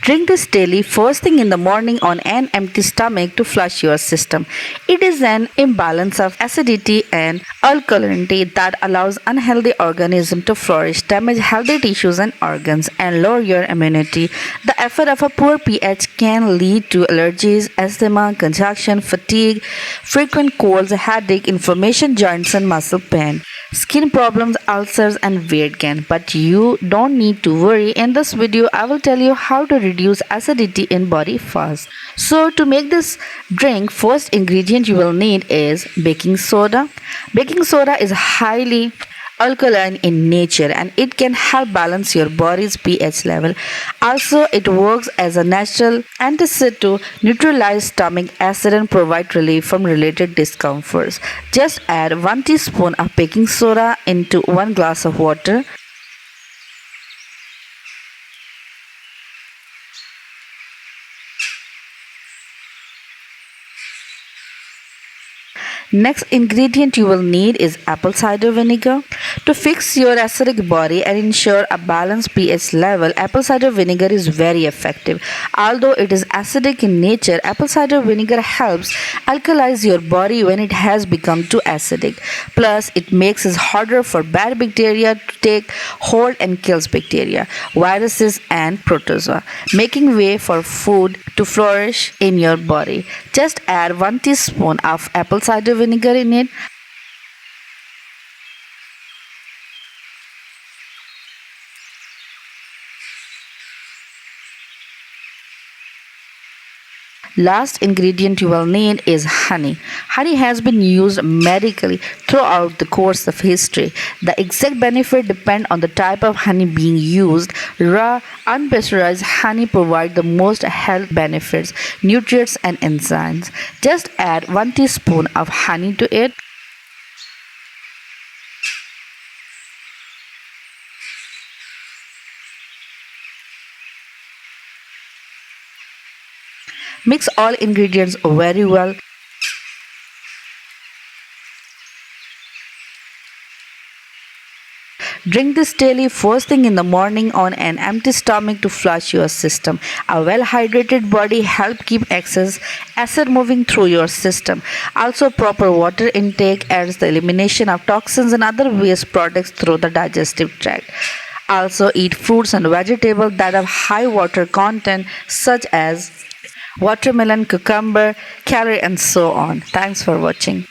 Drink this daily first thing in the morning on an empty stomach to flush your system. It is an imbalance of acidity and alkalinity that allows unhealthy organisms to flourish, damage healthy tissues and organs, and lower your immunity. The effect of a poor pH can lead to allergies, asthma, congestion, fatigue, frequent colds, headache, inflammation, joints, and muscle pain, skin problems, ulcers, and weight gain. But you don't need to worry. In this video, I will tell you how to reduce acidity in body fast. So to make this drink, first ingredient you will need is baking soda. Baking soda is highly alkaline in nature and it can help balance your body's pH level. Also, it works as a natural antacid to neutralize stomach acid and provide relief from related discomforts. Just add 1 teaspoon of baking soda into 1 glass of water. Next ingredient you will need is apple cider vinegar. To fix your acidic body and ensure a balanced pH level, apple cider vinegar is very effective. Although it is acidic in nature, apple cider vinegar helps alkalize your body when it has become too acidic. Plus, it makes it harder for bad bacteria to take hold and kills bacteria, viruses and protozoa, making way for food to flourish in your body. Just add 1 teaspoon of apple cider vinegar in it. Last ingredient you will need is honey. Honey has been used medically throughout the course of history. The exact benefit depend on the type of honey being used. Raw, unpasteurized honey provide the most health benefits, nutrients and enzymes. Just add 1 teaspoon of honey to it. Mix all ingredients very well. Drink this daily first thing in the morning on an empty stomach to flush your system. A well-hydrated body helps keep excess acid moving through your system. Also, proper water intake aids the elimination of toxins and other waste products through the digestive tract. Also, eat fruits and vegetables that have high water content such as watermelon, cucumber, celery, and so on. Thanks for watching.